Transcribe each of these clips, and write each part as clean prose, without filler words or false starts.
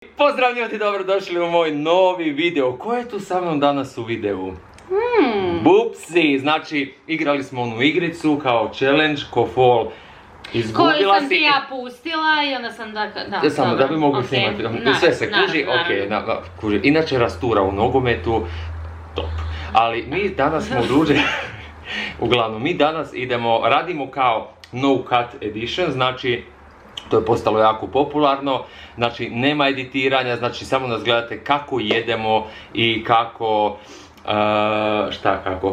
Pozdrav ljudi, dobrodošli u moj novi video. Ko je tu sa mnom danas u videu? Bupsi, znači igrali smo onu igricu kao challenge, ko fall izgubila si. Koju sam ti ja pustila i onda sam da... Samo da bi mogli snimati, sve se kuži, kuži. Inače rastura u nogometu, top. Ali mi danas smo udruženi, uglavnom mi danas radimo kao no cut edition, znači to je postalo jako popularno, znači nema editiranja, znači samo nas gledate kako jedemo i kako,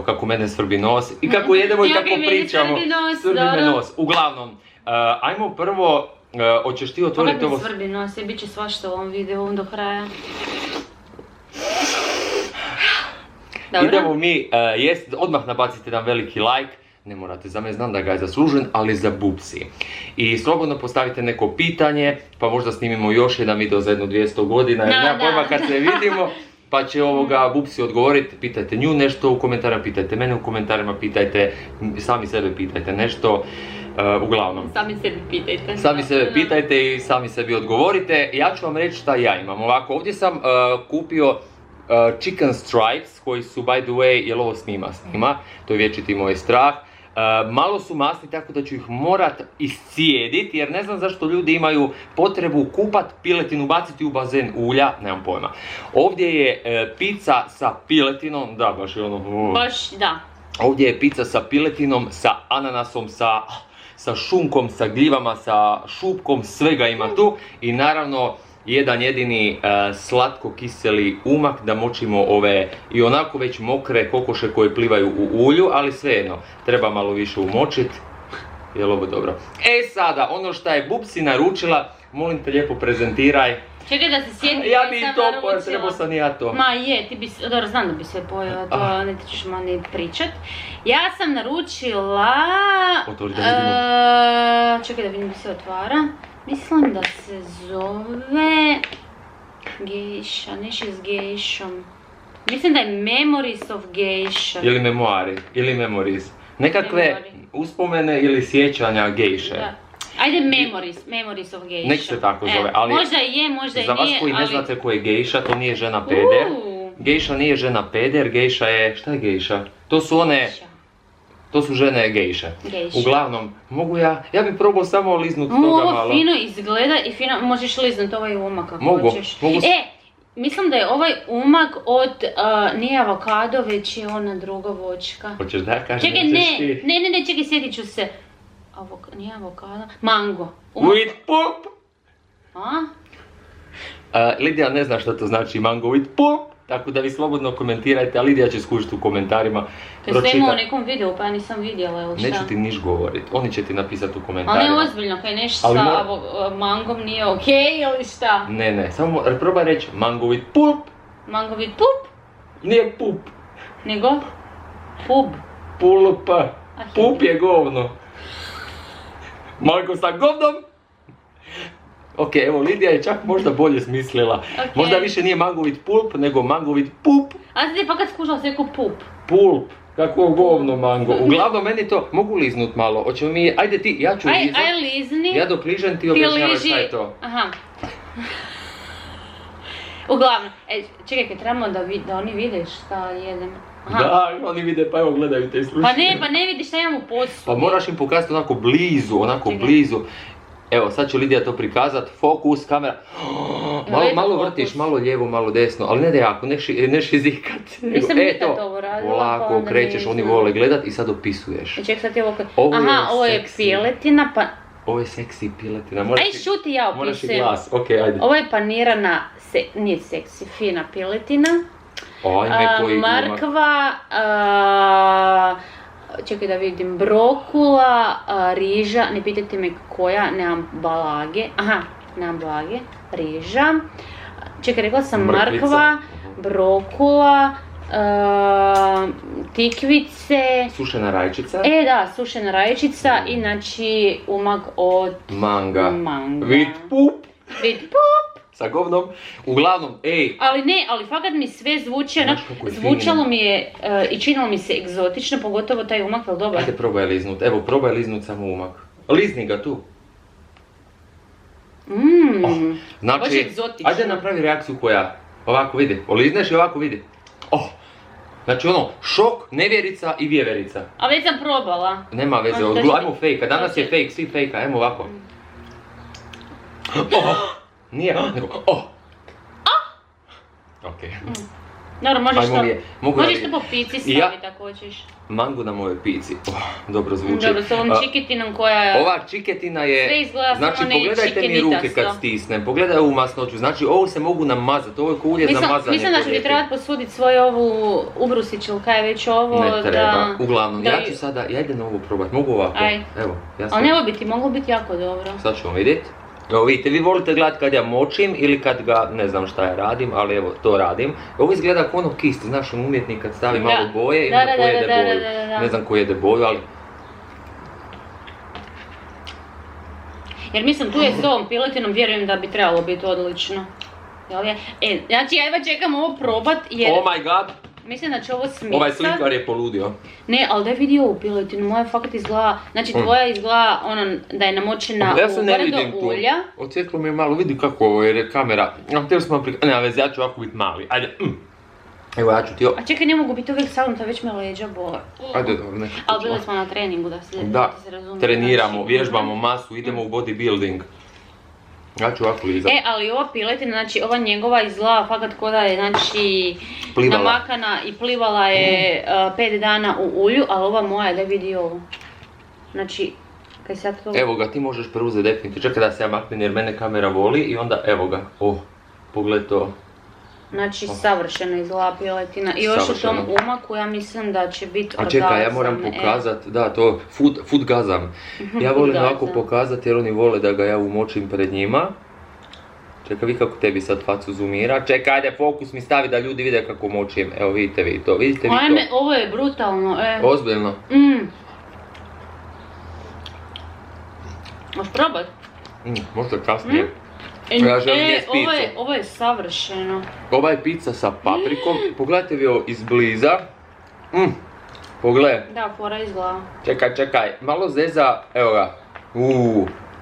kako mene svrbi nos i kako jedemo i kako pričamo. Svrbi me nos, uglavnom, ajmo prvo, hoćeš ti otvoriti ovo... Kako mi svrbi nos, bit će svašta u ovom videu do kraja. Idemo mi jest, odmah nabacite nam veliki like. Ne morate za me, znam da ga je zaslužen, ali za Bupsi. I slobodno postavite neko pitanje, pa možda snimimo još jedan video za jedno 200 godina, jer nema pojma kad se vidimo, pa će Bupsi odgovoriti, pitajte nju nešto u komentarima, pitajte mene u komentarima, pitajte, sami sebe pitajte nešto, uglavnom. Sami sebi pitajte. Sami sebe pitajte i sami sebi odgovorite. Ja ću vam reći šta ja imam. Ovako, ovdje sam kupio chicken stripes, koji su, by the way, jel ovo snima, to je vječiti moj strah. Malo su masni, tako da ću ih morat iscijediti, jer ne znam zašto ljudi imaju potrebu kupat piletinu, baciti u bazen ulja, nemam pojma. Ovdje je pizza sa piletinom, da, baš je ono... Baš, da. Ovdje je pizza sa piletinom, sa ananasom, sa šunkom, sa gljivama, sa šupkom, svega ima tu. I naravno, jedan jedini slatko-kiseli umak da močimo ove i onako već mokre kokoše koje plivaju u ulju, ali svejedno, treba malo više umočit. Jel ovo dobro? E sada, ono što je Bupsi naručila, molim te lijepo prezentiraj. Čekaj da se sjetim, ja bi to pojel, trebao sam i ja to. Ma je, ti bi, dobro, znam da bi sve pojel, to ne ti ćeš mani pričat. Ja sam naručila... Otvori da vidimo. Čekaj da vidim da se otvara. Mislim da se zove... Gejša, nešto s gejšom. Mislim da je Memories of Geisha. Ili memoari, ili memories. Nekakve uspomene ili sjećanja gejše. Da. Ajde Memories of Geisha. Nek se tako zove, ali... Možda je, možda za vas koji ne znate ko je gejša, to nije žena peder. Gejša nije žena peder, gejša je... Šta je gejša? To su one... To su žene gejše. Uglavnom, mogu ja bih probao samo liznut toga malo. Ovo fino izgleda i fino, možeš liznut ovaj umak ako hoćeš. Mogu. Mislim da je ovaj umak od, nije avokado, već je ona druga voćka. Hoćeš da ja kažem? Čekaj, ne, čekaj, sjetit ću se. Nije avokado, mango. With pulp! A? Lidija ne zna što to znači mango with pulp. Tako da vi slobodno komentirajte, a Lidija će skužiti u komentarima. To je sve ima u nekom videu, pa ja nisam vidjela, ili šta? Neću ti niš govorit, oni će ti napisati u komentarima. Ali ne ozbiljno, kaj nešto sa mangom nije okej, ili šta? Ne, samo probaj reći mango with pulp. Mango with pulp? Nije pup. Nego? Pub. Pulp. Pup je govno. Mango sa govnom. Ok, evo Lidija je čak možda bolje smislila. Možda više nije mango with pulp, nego mango with pup. A ti pa kad skušala se rekao pup? Pulp, kako govno mango. Uglavnom meni to, mogu liznut malo, hoćemo mi, ajde ti, ja ću liznut. Aj lizni. Ja dok ližem ti objašnjavaš šta je to. Aha. Uglavnom, čekaj, kad trebamo da oni vide šta jedem. Da, oni vide, pa evo gledaju te i slušaju. Pa ne vidi šta imam u posudi. Pa moraš im pokazati onako blizu. Evo, sad će Lidija to prikazat, fokus, kamera, malo vrtiš, malo lijevo, malo desno, ali ne da jako, ne šizikat. Nisam nikad ovo radila, polako okrećeš, oni vole gledat i sad opisuješ. Ček, sad ti ovo je piletina, pa... Ovo je seksi piletina, aj šuti, ja opisujem. Moraš i glas, okej, ajde. Ovo je panirana, nije seksi, fina piletina. Mrkva, čekaj da vidim, brokula, riža, ne pitajte me koja, nemam blage, riža. Čekaj, rekla sam mrkva, brokula, tikvice. Sušena rajčica. Da, sušena rajčica i znači umak od manga. With pup. Sa govnom, uglavnom, ali fakat mi sve zvuči, zvučalo mi je i činilo mi se egzotično, pogotovo taj umak, ali dobar. Ajde probaj liznut, evo probaj liznut samo umak. Lizni ga tu. Znači, baš egzotično. ajde napravi reakciju koja, ovako vidi, olizneš i ovako vidi. Znači ono, šok, nevjerica i vjeverica. A već sam probala. Nema veze, ajmo fejka, danas je fejk, svi fejka, ajmo ovako. Nije, nego okej. Dobro, možeš Mogu to po pici staviti ako hoćeš. Mangu na mojoj pici, dobro zvuči. Dobro, s ovom čiketinom koja je... Ova čiketina je... Sve izgleda znači, samo pogledajte mi ruke kad stisnem, pogledaj ovu masnoću, znači ovo se mogu namazati, ovo je ko ulje za mazanje. Mislim da ću ti trebati posuditi svoju ovu ubrusić ili kaj je već ovo. Ne treba, uglavnom, ja ću sada, ja idem ovo probati, mogu ovako? Evo, ja sam... Ali ne, ovo bi ti moglo biti jako dobro. Sad ćemo vidjeti. Evo vidite, vi volite gledati kad ja močim ili kad ga, ne znam šta ja radim, ali evo, to radim. Ovo izgleda kao ono kist, znaš, umjetnik kad stavi malo boje i onda pojede boju. Ne znam ko jede boju, ali... Jer mislim, tu je s ovom piletinom, vjerujem da bi trebalo biti odlično. Znači, ja jedva čekam ovo probat jer... Oh my god! Mislim da će ovo smisati. Ovaj slikar je poludio. Ne, ali da je vidio ovu piletinu, moja fakat izgleda, znači tvoja izgleda da je namočena u brdo ulja. Odsjeklo mi je malo, vidi kako ovo jer je kamera. Htjeli smo prikazati, nema veze, ja ću ovako biti mali, ajde. Evo ja ću ti ovo. A čekaj, ne mogu biti uvijek sagnuta, već me leđa bole. Ajde, dobro, nekako. Ali bili smo na treningu da se razumije. Da, treniramo, vježbamo masu, idemo u bodybuilding. Ja ću ovako lizati. Ali ova piletina, znači ova njegova izgleda fakat ko da je, znači, namakana i plivala je 5 dana u ulju, ali ova moja, da vidi ovo. Znači, kaj sad to... Evo ga, ti možeš preuzeti definitivno. Čekaj da se ja maknem jer mene kamera voli i onda evo ga. Pogledaj to. Znači, savršeno izgleda piletina. I još u tom umaku ja mislim da će biti orgazam. A čekaj, ja moram pokazat, da, to, food gazam. Ja volim ovako pokazati jer oni vole da ga ja umočim pred njima. Čekaj, vi kako tebi sad facu zoomira. Čekaj, ajde, fokus mi stavi da ljudi vide kako močim. Evo, vidite vi to, vidite vi to. Ajme, ovo je brutalno, Ozbiljno. Možeš probat? Možda kasnije. Ja želim jest picu. Ovo je savršeno. Ova je pizza sa paprikom. Pogledajte vi ovo izbliza. Pogledaj. Da, fora izgleda. Čekaj, malo zeza, evo ga.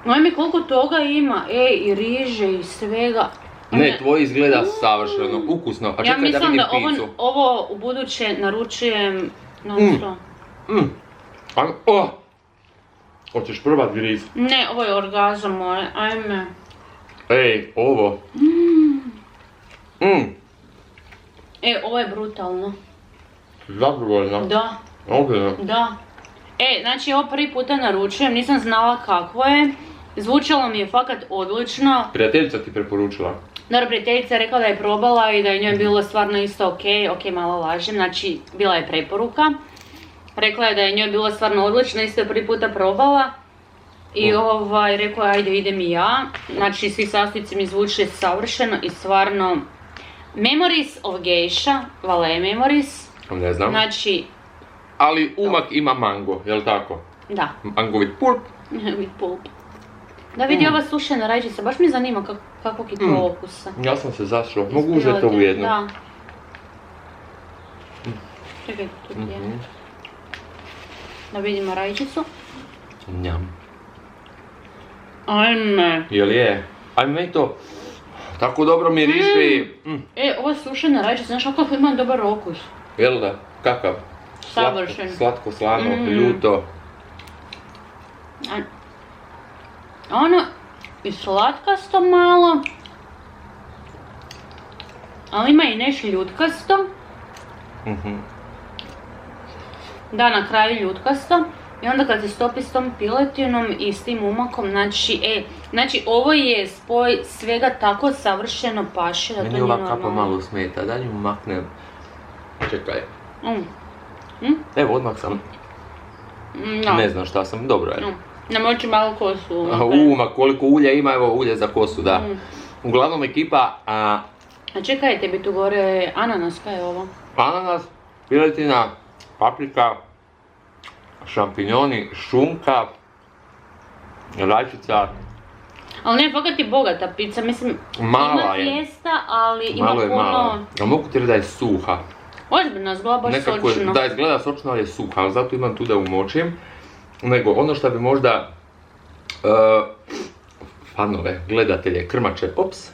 Ajme, koliko toga ima, i riže i svega. Ne, tvoj izgleda savršeno, ukusno. A čekaj da vidim picu. Ja mislim da ovo u buduće naručujem non-stop. Hoćeš probat griz? Ne, ovo je orgazam moj, ajme. Ej, ovo. Ovo je brutalno. Zadovoljno? Da. Ozbiljno? Da. Znači ovo prvi puta naručujem, nisam znala kakvo je. Zvučalo mi je fakat odlično. Prijateljica ti preporučila? Dobro, prijateljica je rekla da je probala i da je njoj bilo stvarno isto ok, malo lažem, znači bila je preporuka. Rekla je da je njoj bilo stvarno odlično, isto je prvi puta probala. I rekao je ajde idem i ja, znači svi sastojci mi zvuče savršeno i stvarno Memories of Geisha, Valais Memories. Ne znam. Znači... Ali umak ima mango, jel tako? Da. Mangovit pulp. Mangovit pulp. Da vidi ova sušena rajčica, baš mi zanima kakvog je to okusa. Ja sam se zašla, mogu uzeti to u jednu. Da. Čekaj, tu je. Da vidimo rajčicu. Njam. Ajme. Jel je? Ajme, meni to tako dobro miriši. Ova sušena rajčica, znaš kakav ima dobar okus. Jel da? Kakav? Savršen. Slatko, slano, ljuto. Ono, i slatkasto malo. Ali ima i nešto ljutkasto. Da, na kraju ljutkasto. I onda kad se stopi s tom piletinom i s tim umakom, znači ovo je spoj svega tako savršeno paše da to nije normalno. Meni ova kapa malo smeta, daj mu maknem. Čekaj. Evo, odmah sam. Ne znam šta sam, dobro je. Namoči malo kosu. Ma koliko ulja ima, evo ulje za kosu, da. Uglavnom ekipa... A čekaj, tebi tu gore ananas, kaj je ovo? Ananas, piletina, paprika, šampinjoni, šunka, rajčica. Ali ne, fakat je bogata pizza, mislim, mala ima tijesta, ali ima puno... Malo je mala. A mogu ti reći da je suha. Ozbiljno, izgleda baš sočno. Da, izgleda sočno, ali je suha, ali zato imam tu da umočim. Nego, ono što bi možda fanove, gledatelje, krmače, pops,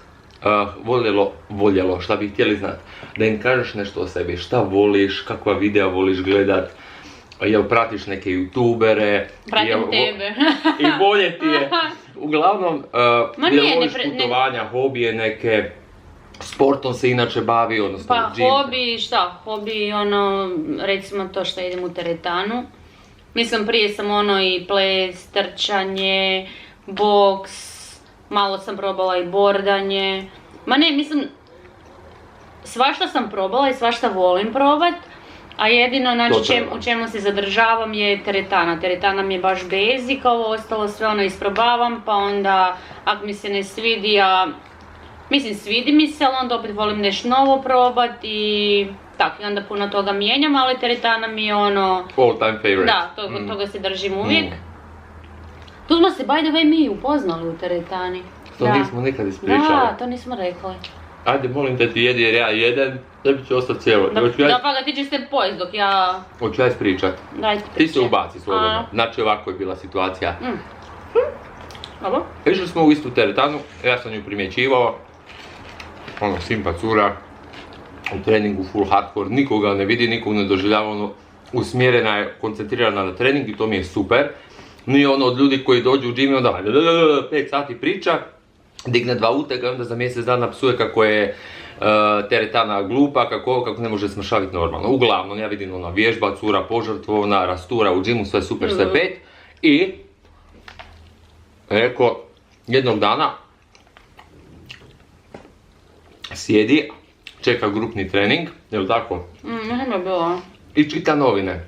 voljelo, šta bi htjeli znati. Da im kažeš nešto o sebi, šta voliš, kakva videa voliš gledat, jel pratiš neke youtubere, Pratim tebe. I bolje ti je. Uglavnom, jel voliš putovanja, hobije neke, sportom se inače bavi, odnosno Pa gym. hobi, recimo to što idem u teretanu. Mislim, prije sam i ples, trčanje, boks, malo sam probala i bordanje. Ma ne, mislim, svašta sam probala i svašta volim probat, a jedino u čemu se zadržavam je teretana. Teretana mi je baš basic, ovo ostalo sve isprobavam, pa onda ako mi se ne svidi, mislim svidi mi se, ali onda opet volim nešto novo probat i tako, i onda puno toga mijenjam, ali teretana mi je all time favorite. Da, toga se držim uvijek. Tu smo se, by the way, mi upoznali u teretani. To nismo nikad ispričali. Da, to nismo rekli. Ajde, molim te ti jedi jer ja jedan, tebi će ostati cijelo. Da, pa ga ti ćeš se pojesti dok ja... Hoću ja ispričat. Dajte Ti se ubaci slobodno. Znači ovako je bila situacija. Dobro. Išli smo u istu teretanu, ja sam ju primjećivao. Simpa cura, u treningu full hardcore, nikoga ne vidi, nikog ne doživljava, usmjerena je, koncentrirana na trening i to mi je super. Nije od ljudi koji dođu u džim i onda 5 sati priča, digne 2 utega i onda za mjesec dana psuje kako je teretana glupa, kako ne može smršaviti normalno. Uglavnom, ja vidim vježba, cura požrtvovna, rastura u džimu, sve super, sve 5. I rekao, jednog dana sjedi, čeka grupni trening, jel tako? Nema bilo. I čita novine.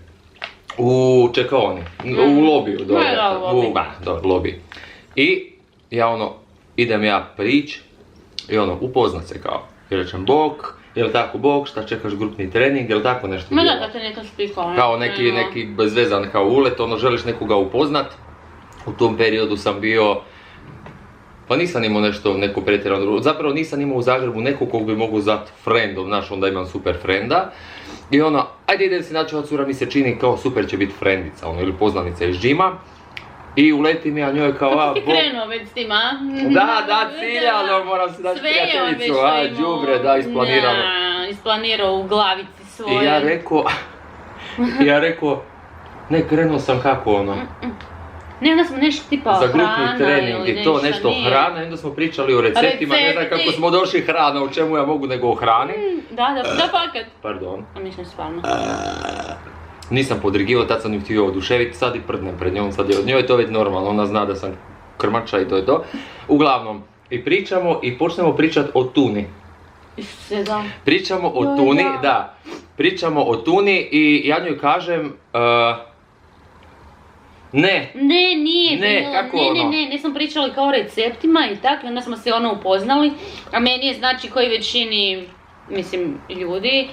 U čekaoni, u lobiju, lobij. I ja idem ja prić i upoznat se kao. I rečem, bok, jel tako bok, šta čekaš grupni trening, jel tako nešto bilo? Da, te neka spikao. Kao neki bezvezan kao ulet, želiš nekoga upoznat. U tom periodu sam bio, pa nisam imao neko pretjerano, zapravo nisam imao u Zagrebu nekog kog bi mogu zvati friendom, znaš, onda imam super frenda. I ajde idem si naći ova cura, mi se čini kao super će biti frendica, ili poznanica iz džima. I uletim ja njoj kao, kako ti krenuo već s tim, a? Da, ciljano, moram se naći prijateljicu, đubre, da, isplanirano. Isplanirao u glavici svoje. I ja rekao, ne, krenuo sam kako Ne, onda smo nešto tipa za hrana grupni trening i to nešto hrana, i onda smo pričali o receptima, ne znam kako smo došli hrana, o čemu ja mogu nego o hrani. Da fakat. Pardon. A mislim stvarno. Nisam podrigivao, tad sam ju htio oduševiti, sad i prdnem pred njom, sad je od njoj to već normalno, ona zna da sam krmača i to je to. Uglavnom, i pričamo i počnemo pričati o tuni. Pričamo o tuni, da. Pričamo o tuni i ja njoj kažem, Ne, nismo pričali kao o receptima i tako, onda smo se upoznali, a meni je znači koji većini, mislim, ljudi,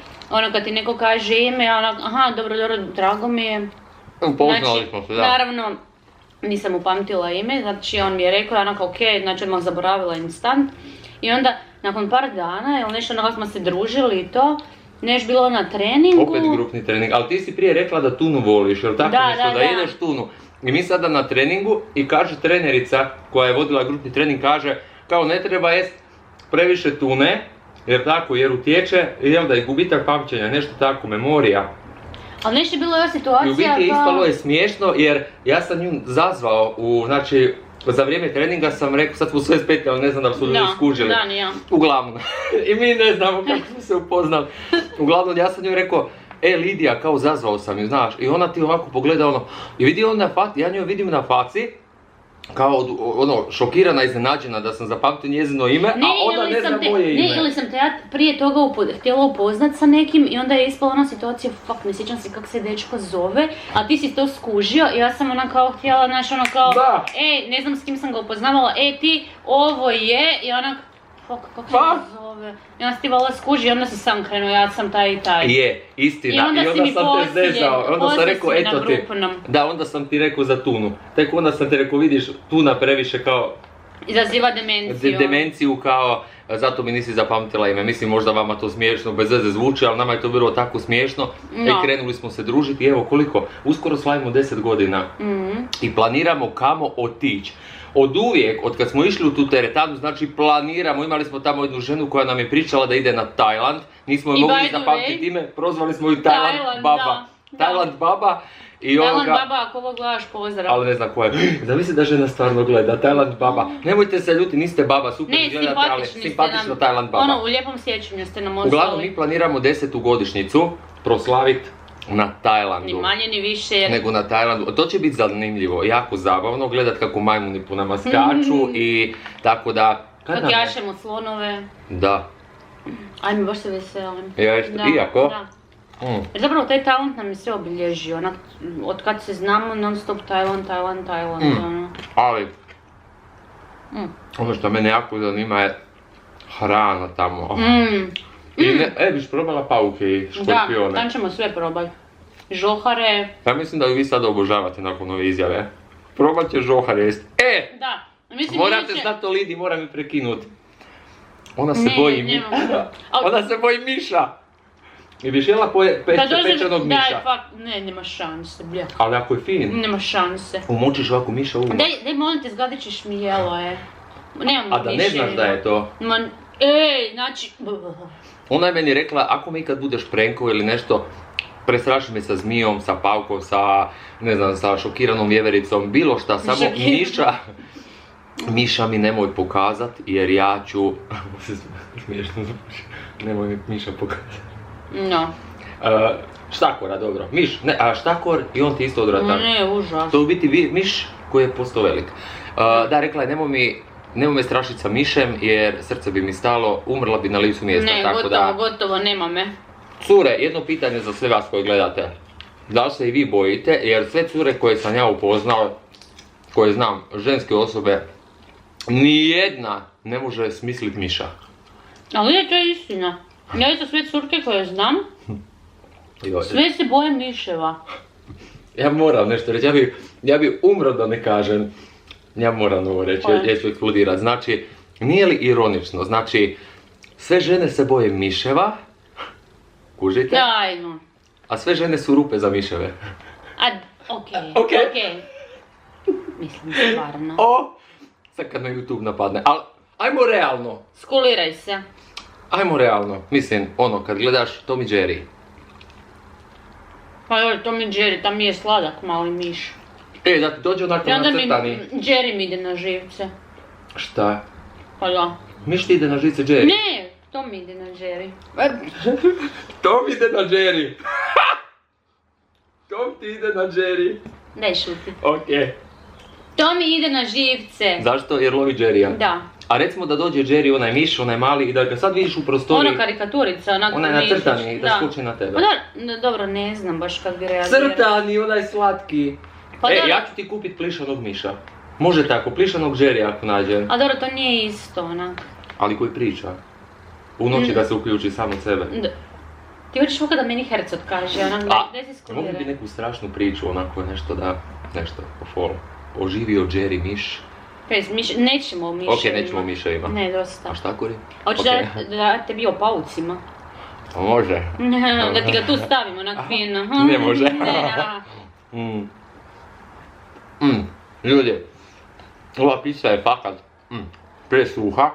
kad ti neko kaže ime, aha, dobro, drago mi je. Upoznali smo se, da. Naravno, nisam upamtila ime, znači on mi je rekao, okej, znači odmah zaboravila instant. I onda, nakon par dana, nešto smo se družili i to, neš bilo na treningu. Opet grupni trening, ali ti si prije rekla da tunu voliš, jel tako nešto, da jedeš tunu. I mi sada na treningu i kaže trenerica koja je vodila grupni trening, kaže kao ne treba jest previše tune, jer utječe, jel da je gubitak pamćenja, nešto tako, memorija. Ali nešto je bilo ova situacija. I u biti ispalo je smiješno jer ja sam nju zazvao znači za vrijeme treninga sam rekao, sad smo sve speti, ali ne znam da su ljudi skužili. Da, ni ja. Uglavnom, i mi ne znamo kako smo se upoznali. Uglavnom, ja sam nju rekao, Lidija, kao zazvao sam ju, znaš, i ona ti ovako pogleda i vidi ja nju vidim na faci, kao šokirana, iznenađena da sam zapamtio njezino ime, a ona ne zna moje ime. Ne, ili sam te ja prije toga htjela upoznat sa nekim i onda je ispala ona situacija, ne sjećam se kako se dečko zove, a ti si to skužio i ja sam kao htjela, znaš, ne znam s kim sam ga upoznavala, ti, ovo je, i ona, kako se zove, i onda si ti vala skuži i onda si sam krenuo, ja sam taj i taj. Je, istina, i onda sam te zezao, onda sam rekao, eto ti, da, onda sam ti rekao za tunu, tek onda sam ti rekao, vidiš, tuna previše kao, izaziva demenciju. Demenciju kao, zato mi nisi zapamtila ime, mislim možda vama to smiješno, bez veze zvuči, ali nama je to bilo tako smiješno, i krenuli smo se družiti, evo koliko, uskoro slavimo 10 godina i planiramo kamo otići. od uvijek, od kad smo išli u tu teretanu, znači planiramo, imali smo tamo jednu ženu koja nam je pričala da ide na Tajland, nismo je I mogli by the zapamtiti way, ime, prozvali smo ju Tajland baba. da. Tajland baba. I Tajland baba, ako ovo gledaš, pozdrav. ali ne znam ko je. Zamisli da žena stvarno gleda, Tajland baba. Nemojte se ljuti, niste baba, super Ne, gledate, ali simpatični simpatično ste nam. Tajland baba. Ono, u lijepom sjećanju ste nam ostali. Uglavnom mi planiramo 10. godišnjicu proslaviti na Tajlandu. Ni manje ni više jer... Nego na Tajlandu. To će biti zanimljivo, jako zabavno, gledat kako majmuni po nama skaču i tako da... Kako jašemo slonove. Da. Ajme, baš se veselim. Jeste, Da, iako? da. Mm. Jer zapravo taj Tajland nam je sve obilježio, onak, od kad se znamo non stop Tajland, ono. Ali, Mm. ono što mene jako zanima je hrana tamo. I biš probala pauke i Da, škorpione. tam ćemo sve probati. Žohare. Ja mislim da ju vi sada obožavate nakon ove izjave. Probat će žohare jest. Da, mislim Morate inače- znati o Lidi, moram ju prekinut. Ona se Ne, boji ne mogu. Ona se boji miša. I biš jela pečenog miša. Ne, nema šanse, blja. Ali ako je fin, Nema šanse. umočiš ovako miša u. Daj molim te, zgadit ćeš mi jelo, Nemamo A da ne više, znaš da je to. Znači... Ona je meni rekla, ako mi kad budeš prenko ili nešto, prestraši me sa zmijom, sa paukom, sa, ne znam, sa šokiranom vjevericom, bilo šta, samo miša mi nemoj pokazat, jer ja ću... Smiješno zvuči. Nemoj mi miša pokazat. No. Štakora, dobro. Miš, ne, a štakor i on ti isto odratan. Ne, užas. To je u biti miš koji je postao velik. Da, rekla je, nemoj me strašiti sa mišem, jer srce bi mi stalo, umrla bi na licu mjesta, Ne, tako da... gotovo, nema me. Cure, jedno pitanje za sve vas koji gledate. Da li se i vi bojite, jer sve cure koje sam ja upoznao, koje znam, ženske osobe, nijedna ne može smisliti miša. Ali je, to je istina. Ja isto sve curke koje znam, sve se boje miševa. Ja moram nešto reći, ja bi umro da ne kažem. Ja moram ovo reći, ja ću eksplodirat. Znači, nije li ironično? Znači, sve žene se boje miševa, kužite? Dajno. A sve žene su rupe za miševe. Okej. Mislim, stvarno. Sad kad me YouTube napadne, ali ajmo realno. Skuliraj se. Ajmo realno, mislim, ono, kad gledaš Tom i Jerry. Pa joj, Tom i Jerry, tam mi je sladak mali miš. Da ti dođe onako I onda mi nacrtani. Jerry mi ide na živce. Šta? Pa da. Miš ti ide na žice Jerry? Ne, to mi ide na Jerry. Tom ide na Jerry. Tom ti ide na Jerry. Daj šuti. Okej. To mi ide na živce. Zašto? Jer lovi Jerrya. Da. A recimo da dođe Jerry, onaj miš, onaj mali, i da ga sad vidiš u prostoriji. Ono karikaturica, onako Onaj mišić, nacrtani, da skoči na tebe. Pa da, dobro, ne znam baš kad bi reagirao. Crtani, onaj slatki. Pa dobro. Ja ću ti kupit plišanog miša. Može tako, plišanog Jerrya ako nađem. A dobro, to nije isto, onak. Ali koji priča. U noći da se uključi sam od sebe. Ti hoćeš kako da meni Hercog kaže, onak, daj se Mogu bi skuliraj. neku strašnu priču, onako nešto po folu. Oživio Jerry miš. Nećemo o miševima. Ok, nećemo o miševima. Ne, dosta. A štakori? Hoćeš da te bi o paucima? Pa može. Da ti ga tu stavim, onak fino. Ne može. Ljudi, ova pizza je fakat presuha,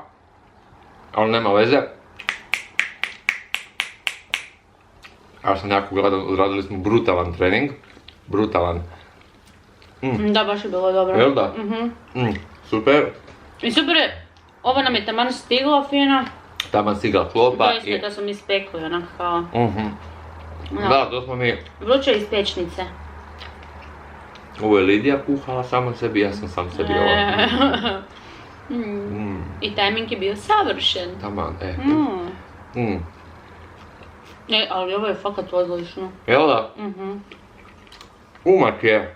ali nema veze. Ja sam jako gladan, odradili smo brutalan trening. Brutalan. Da, baš je bilo dobro. Jel da? Super. I super je, ovo nam je taman stiglo fino. Taman stigla klopa. Doista, to smo mi spekli, onak kao. Da, to smo mi... Vruće iz pečnice. Ovo je Lidija kuhala sama sebi, ja sam sam sebi ovo. I tajming je bio savršen. Taman, Ali ovo je fakat odlično. Jel da? Umak je.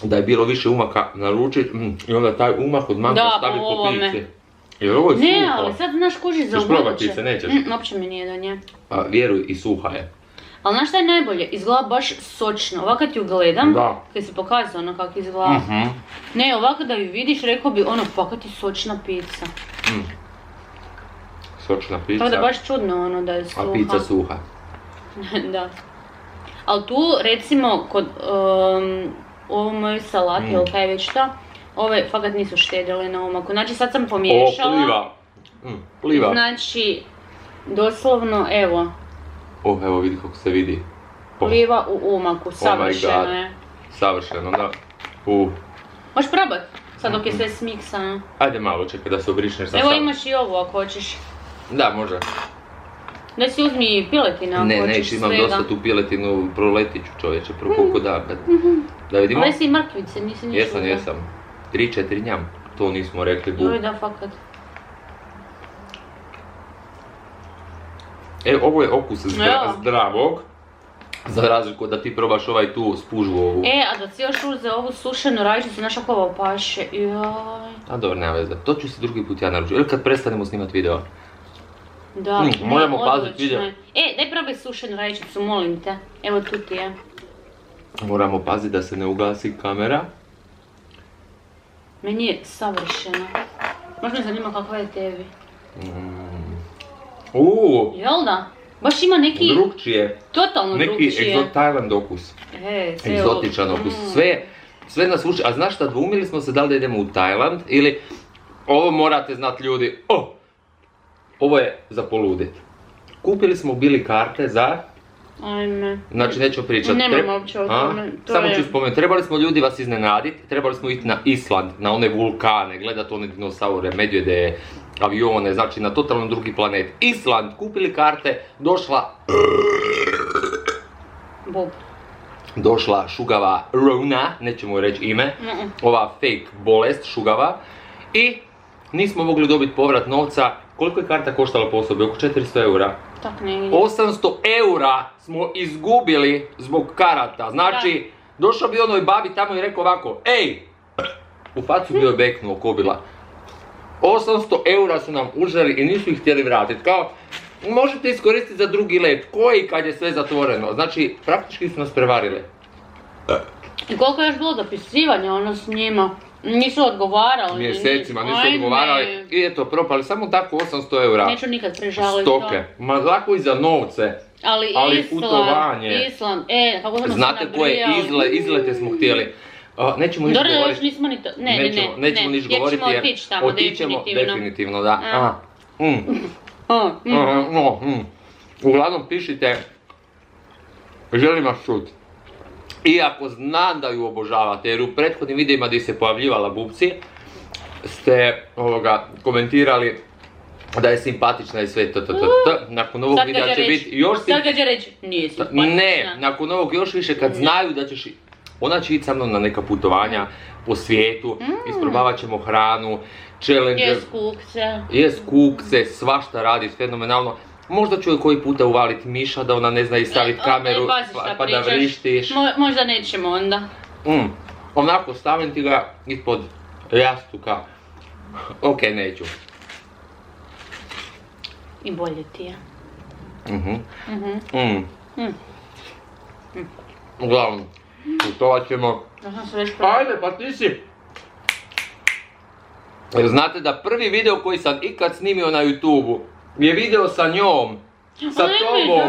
Da je bilo više umaka naručit i onda taj umak od manka staviti po pici. Jer ovo je suho. Ne, ali sad znaš kuži za ubuduće. probati pice, nećeš? Uopće mi nije do nje. Vjeruj, i suha je. Ali znaš šta je najbolje? Izgleda baš sočno. Ovako kad ju gledam, Da. kad si pokazao ono kako izgleda. Ne, ovako da ju vidiš, rekao bi ono, fakat je sočna pizza. Sočna pizza. Tako da baš čudno ono da je suha. A pizza suha. Da. Ali tu recimo kod u ovoj mojoj salati, ili kaj već to. Ove fakat nisu štedili na omaku. Znači sad sam pomiješala. O, pliva. Pliva. Znači, doslovno, evo. Evo vidi kako se vidi. Pliva u umaku, savršeno je. Savršeno, da. Možeš probat, sad dok je sve smiksano. Ajde malo, čekaj da se obrišneš. Evo imaš i ovu ako hoćeš. Da, može. Da si uzmi piletinu ako hoćeš neću, imam svega. dosta tu piletinu, proletit ću čovječe, koliko da. Da vidimo? Ali si i mrkvice, nisi ništa. Jesam. 3-4 njam, to nismo rekli. Joj da, fakat. Ovo je okus zdravog. Za razliku da ti probaš ovaj tu spužu ovu. A da si još uzeo ovu sušenu rajčicu, znaš kako ovo paše, joj. A dobro, nema veze, to ću si drugi put ja naručiti. Ili kad prestanemo snimat video. Da, moramo paziti video. Daj probaj sušenu rajčicu, molim te. Evo tu ti je. Moramo paziti da se ne ugasi kamera. Meni je savršeno. Možda me zanima kakva je tebi. Jel da? Baš ima neki... Drugčije. Totalno drugčije. Neki Tajland okus. Egzotičan okus. Sve nas uči. A znaš šta, dvoumili smo se da li da idemo u Tajland ili... Ovo morate znati ljudi. Ovo je za poludit. Kupili smo bili karte za... Ajme. Znači nećemo pričati. Nemam uopće o tome. Samo ću spomenuti. Trebali smo ljudi vas iznenaditi. Trebali smo ići na Island, na one vulkane, gledati one dinosaure, medvjede, avione, znači na totalno drugi planet. Island, kupili karte, došla šugava Rona, nećemo reći ime, ova fake bolest šugava i nismo mogli dobiti povrat novca. Koliko je karta koštala po osobi? Oko 400 eura. Tak negdje. 800 eura smo izgubili zbog karata. Znači, došao bi onoj babi tamo i rekao ovako, ej! U facu bio je beknuo kobila. 800 eura su nam uzeli i nisu ih htjeli vratiti. Kao, možete iskoristiti za drugi let. Koji kad je sve zatvoreno? Znači, praktički su nas prevarili. I koliko je još bilo dopisivanja ono s njima? Nisu odgovarali. Mjesecima nisu odgovarali i eto, propali samo tako 800 eura. Neću nikad prežaliti to. Stoke. Ma lako i za novce. Ali putovanje. Island, kako smo se znate koje izlete smo htjeli. Nećemo niš govoriti. Još nismo ni to, nećemo niš govoriti jer otići tamo, definitivno, da. Uglavnom pišite, želim vas čuti. Iako znam da ju obožavate, jer u prethodnim videima gdje se pojavljivala Bubci, ste komentirali da je simpatična i sve Nakon ovog videa će biti još... Sad kad će reći, nije simpatična. Ne, nakon ovog još više kad znaju da ćeš... Ona će ići sa mnom na neka putovanja po svijetu, isprobavat ćemo hranu, challenge... Jest kukce, svašta radi, fenomenalno. Možda ću joj koji puta uvaliti miša da ona ne zna i staviti kameru pa da vrištiš. Možda nećemo onda. Onako stavim ti ga ispod jastuka. Ok, neću. I bolje ti je. Uglavnom, putovat ćemo. Ajde, pa ti si. Jer znate da prvi video koji sam ikad snimio na YouTube-u je video sa njom, sa tobom.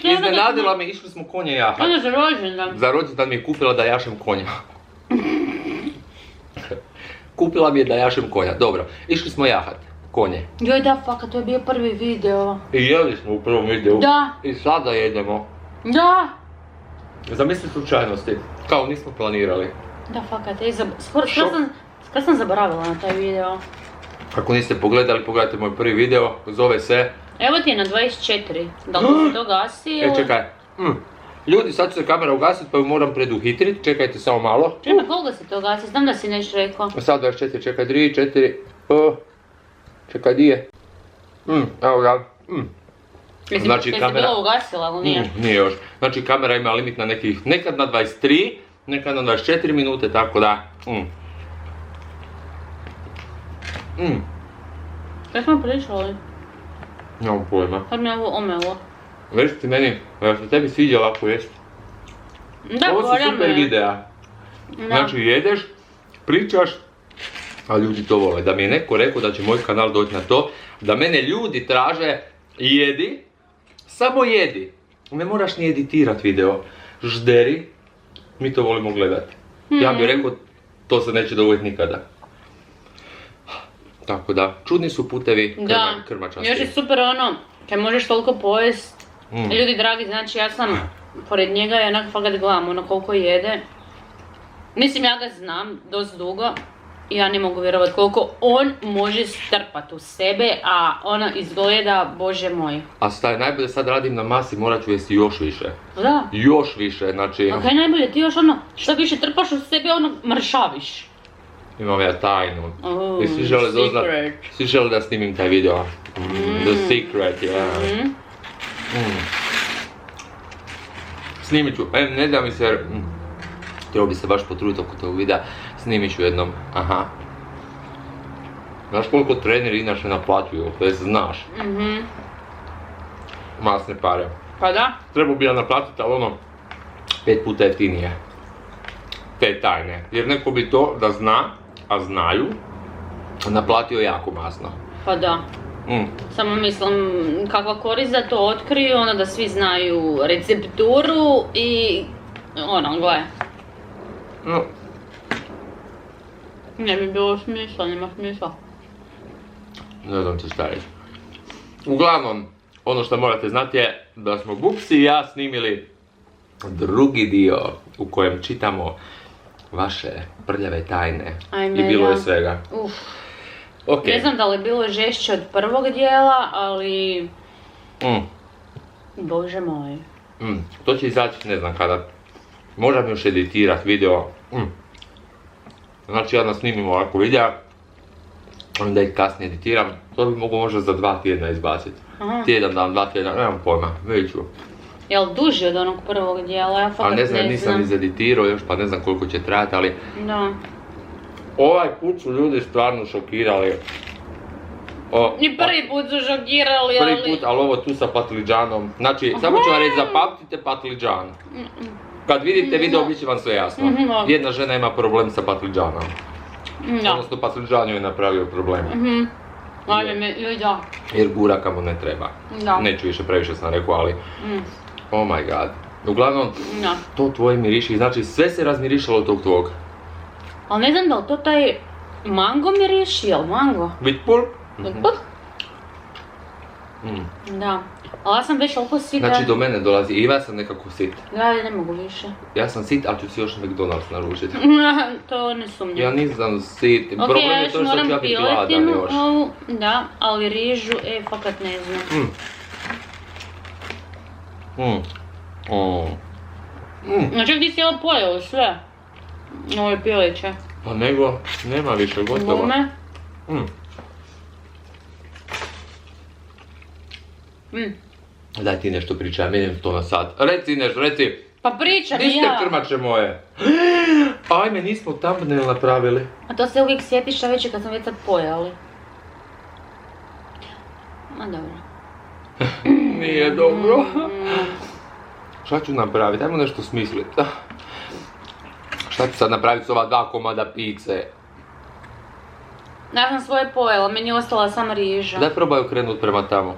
Iznenadila me, išli smo konje jahat. Onda za rođendan. Za rođendan mi je kupila da jašem konja. Kupila mi je da jašem konja, dobro. Išli smo jahat, konje. Joj da, fakat, to je bio prvi video. I jeli smo u prvom videu. Da. I sada jedemo. Da. Zamisli slučajnosti, kao nismo planirali. Da, fakat, skoro sam zaboravila na taj video. Ako niste pogledali, pogledajte moj prvi video, zove se... Evo ti je na 24, da li se to gasi ili... Čekaj. Ljudi, sad će se kamera ugasiti pa ju moram preduhitrit, čekajte samo malo. Čekaj, koliko se to gasi? Znam da si nešto rekao. Sad 24, čekaj, 3, 4, čekaj, di je? Evo ga. Jesi bilo ugasila, ali nije? Nije još. Znači kamera ima limit na nekih, nekad na 23, nekad na 24 minute, tako da... Kaj smo pričali? Nemam pojma. Kad mi je ovo omelo. Već ti meni, da se tebi sviđa ovako jesti. Da, ovo su super videa. Znači jedeš, pričaš, a ljudi to vole. Da mi je neko rekao da će moj kanal doći na to, da mene ljudi traže jedi, samo jedi. Ne moraš ni editirat video. Žderi, mi to volimo gledati. Ja bih rekao, to se neće dogoditi nikada. Tako da, čudni su putevi krmačasti. Još je super ono, kad možeš toliko pojest. Ljudi dragi, znači ja sam pored njega i onak fakat gledam ono koliko jede. Mislim, ja ga znam dosta dugo i ja ne mogu vjerovati koliko on može strpat u sebe, a ono izgleda, bože moj. A staj, najbolje sad radim na masi, morat ću jesti još više. Da. Još više, znači... A kaj najbolje, ti još ono, što više trpaš u sebe, ono mršaviš. Imam ja tajnu. I Secret. svi žele da snimim taj video. The secret, yeah. Snimit ću, ne da mi se... Trebao bi se baš potruditi oko tog videa. Snimit ću jednom, aha. Znaš koliko treneri inače naplatuju, to jest znaš. Masne pare. Pa da. Trebao bi ja naplatiti, ali ono, 5 puta jeftinije. Te tajne. Jer neko bi to da zna, a znaju, naplatio jako masno. Pa da. Samo mislim, kakva korist da to otkriju, ono da svi znaju recepturu i ono, gle. Ne bi bilo smisla, nema smisla. Ne znam ti šta reći. Uglavnom, ono što morate znati je da smo Bupsi i ja snimili drugi dio u kojem čitamo vaše prljave tajne. Ajme, i bilo je svega. Okay. Ne znam da li je bilo žešće od prvog dijela, ali... Bože moj. To će izaći ne znam kada. Moram još editirat video. Znači ja snimim ovako videa, onda ih kasnije editiram. To bi mogu možda za 2 tjedna izbaciti. Tjedan dan, 2 tjedna, nemam pojma, vidjet ću. Jel duži od onog prvog dijela? Ja fakat ne znam. Nisam izeditirao još, pa ne znam koliko će trajati, ali... Da. Ovaj put su ljudi stvarno šokirali. I prvi put su šokirali, ali... Prvi put, ali ovo tu sa patliđanom. Znači, samo ću vam reći, zapamtite patliđan. Kad vidite video, bit će vam sve jasno. Jedna žena ima problem sa patliđanom. Odnosno, patliđan joj je napravio problem. Jer guraka mu ne treba. Neću više, previše sam rekao, ali... Oh my god. Uglavnom, to tvoje miriši, znači sve se razmirišalo od tog tvog. Ali ne znam da li to taj mango miriši, jel mango? Vitpul? Vitpul? Da. Ali ja sam već toliko sita. Znači do mene dolazi i ja sam nekako sit. Ja ne mogu više. Ja sam sit, ali ću si još McDonald's naručiti. To ne sumnjam. Ja nisam sit. Problem je to što ću ja biti gladan još. Da, ali rižu, fakat ne znam. Znači ti si ovo pojeo sve? Ove piliće. Pa nego, nema više, gotovo. Gume? Daj ti nešto pričaj, vidim to na sad. Reci nešto, reci. Pa pričam Di ste ja. krmače moje? Ajme, nismo thumbnail napravili. A to se uvijek sjetiš a već kad smo već sad pojeli. Ma dobro. Nije dobro. Šta ću napraviti? Ajmo nešto smisliti. Šta ću sad napraviti s ova 2 komada pice? Ja sam svoje pojela, meni je ostala samo riža. Daj probaj okrenut prema tamo.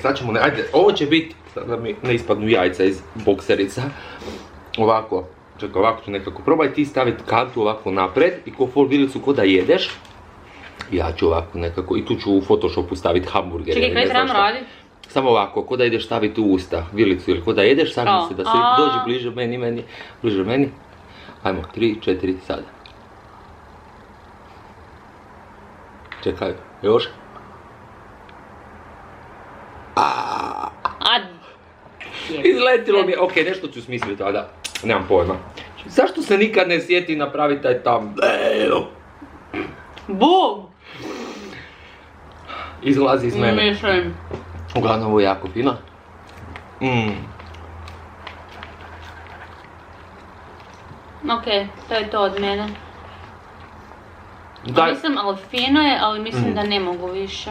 Sad ćemo, ajde, ovo će biti, da mi ne ispadnu jajca iz bokserica. Ovako, čekaj, ovako ću nekako. Probaj ti staviti kantu ovako napred i ko fol vilicu ko da jedeš. Ja ću ovako nekako, i tu ću u Photoshopu staviti hamburgere. Čekaj, kaj trebamo raditi? Samo ovako, ko da ideš staviti u usta vilicu ili ko da jedeš, sagni se da se dođi bliže meni. Ajmo, 3, 4, sada. Čekaj, još. Izletilo mi je, okej, nešto ću smisliti, ali da, nemam pojma. Zašto se nikad ne sjeti napraviti taj thumbnail? Bog! Izlazi iz mene. Mislim. Uglavnom, ovo je jako fino. Okej, to je to od mene. Mislim, ali fino je, ali mislim da ne mogu više.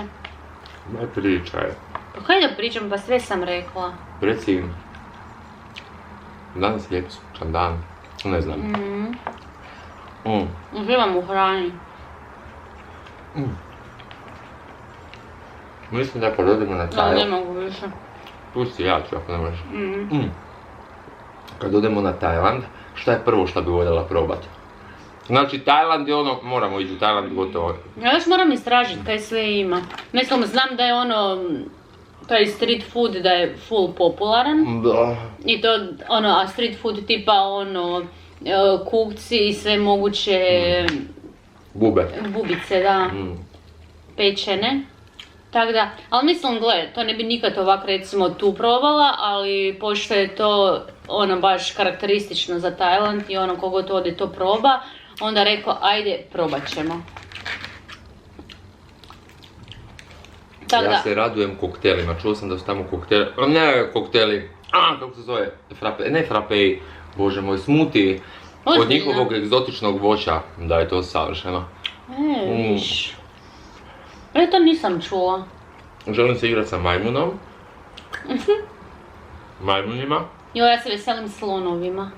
Daj pričaj. Pa kaj da pričam, pa sve sam rekla. Reci im. Danas je lijep sunčan dan. Ne znam. Uživam u hrani. Mislim da kad odemo na Da, Tajland... ne mogu više. Pusti, ja ću ako ne možeš. Kad odemo na Tajland, šta je prvo što bi voljela probati? Znači, Tajland je ono, moramo ići u Tajland, gotovo. Ja još moram istražiti kaj sve ima. Mislim, znam da je ono, taj street food da je full popularan. Da. I to, ono, a street food tipa ono, kukci i sve moguće bubice, da, pečene. Tako da, ali mislim, gle, to ne bi nikad ovak recimo tu probala, ali pošto je to ono baš karakteristično za Tajland i ono kogo to ode to proba, onda rekao, ajde, probat ćemo. Ja se radujem koktelima, čuo sam da su tamo kokteli, ne kokteli, kako se zove, frappe, bože moj, smoothie od njihovog egzotičnog voća, da je to savršeno. Viš. To nisam čula. Želim se igrati sa majmunom. Majmunima. Ja se veselim slonovima.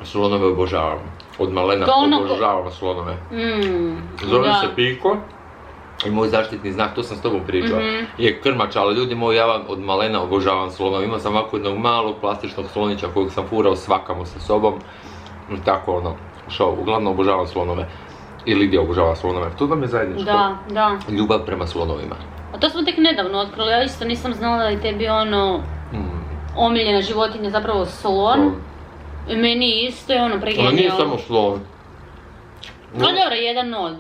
Slonove obožavam. Od malena obožavam slonove. Zovem se Piko. I moj zaštitni znak, to sam s tobom pričao, je krmač, ali ljudi moji, ja vam od malena obožavam slonove. Imao sam ovako jednog malog plastičnog slonića kojeg sam furao svakamo sa sobom. I tako ono, uglavnom obožavam slonove. I Lidija obožava slonove. To vam je zajedničko. Da. Ljubav prema slonovima. A to smo tek nedavno otkrili, ja isto nisam znala da je tebi ono omiljena životinja zapravo slon. I meni isto je ono pregenio. Ali nije samo slon. No dobro, jedan od.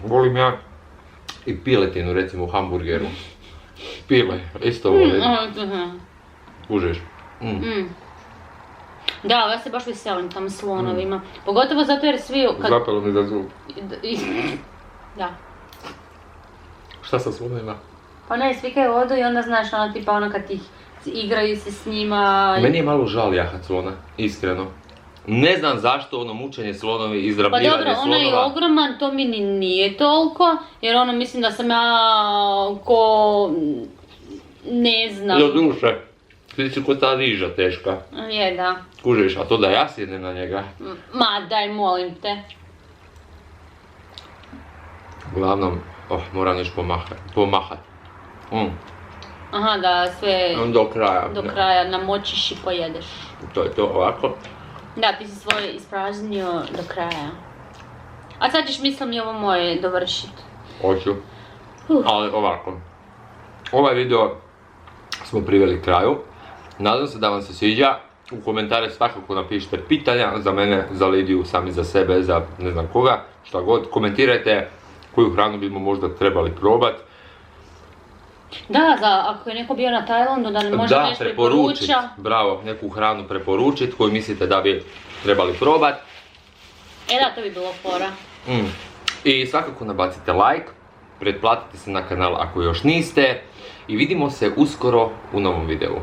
Volim ja i piletinu recimo u hamburgeru. Pile, isto volim. Kužiš? Da, ja se baš veselim tam slonovima. Pogotovo zato jer svi... Zapelo mi za zub. Da. Šta sa slonovima? Pa ne, svi kaj odu i onda znaš ono tipa ono kad ih igraju se s njima... Meni je malo žal jahat slona, iskreno. Ne znam zašto ono mučenje slonovi, izrabljivanje slonova... Pa dobro, ono je ogroman, to mi nije toliko, jer ono mislim da sam ja ko... ne znam... Do duše. Ti si ko ta riža teška. Je, da. Kužiš, a to da ja sjednem na njega? Ma daj, molim te. Uglavnom, moram još pomahat. Aha, da sve... Do kraja. Do kraja namočiš i pojedeš. To je to, ovako. Da, ti si svoje ispražnio do kraja. A sad ćeš mislim i ovo moje dovršit. Hoću. Ali ovako. Ovaj video smo priveli kraju. Nadam se da vam se sviđa. U komentare svakako napišite pitanja za mene, za Lidiju, sami za sebe, za ne znam koga, šta god. Komentirajte koju hranu bismo možda trebali probat. Da, ako je neko bio na Tajlandu, da ne može nešto preporuča. Bravo, neku hranu preporučit koju mislite da bi trebali probat. Da, to bi bilo fora. I svakako nabacite like, pretplatite se na kanal ako još niste i vidimo se uskoro u novom videu.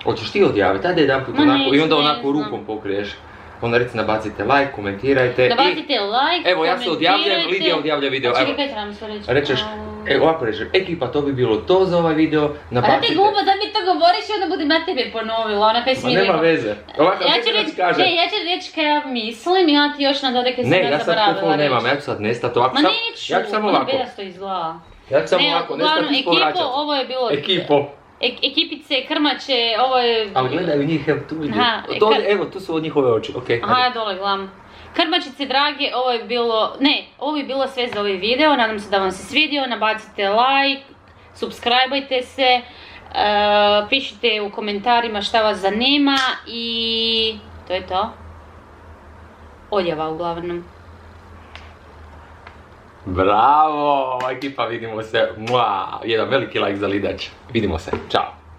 Hoćeš ti odjaviti, ajde jedan put onako i onda onako rukom pokriješ. Onda reci nabacite like, komentirajte. Nabacite like, evo ja se odjavljujem, Lidija odjavlja video. Čekaj, kaj trebam sve reći? Rečeš, ovako rečeš, ekipa to bi bilo to za ovaj video, nabacite. A da ti guba, da mi to govoriš i onda budem ja tebe ponovila, ona kaj si mi rekao. Ma nema veze, ovako ja ću reći kaj ja mislim i ja ti još nadode kaj si mi zaboravila reći. Ne, ja sad to nemam, ja ću sad nestat ovako. Ma neću, ja ću samo ovako. Bedasto izgleda. Ja ću samo ovako, nestat i povraćat. Ovo je bilo... Ekipo. Ekipice, krmače, ovo je... Ali gledaju njih, evo tu vidim. Evo, tu su od njihove oči, okej. Aha, ja dole gledam. Krmačice drage, ovo je bilo... Ne, ovo je bilo sve za ovaj video, nadam se da vam se svidio, nabacite like, subscribeajte se, pišite u komentarima šta vas zanima i... to je to. Odjava uglavnom. Bravo, ekipa, vidimo se. Jedan veliki like za Lidač. Vidimo se, čao.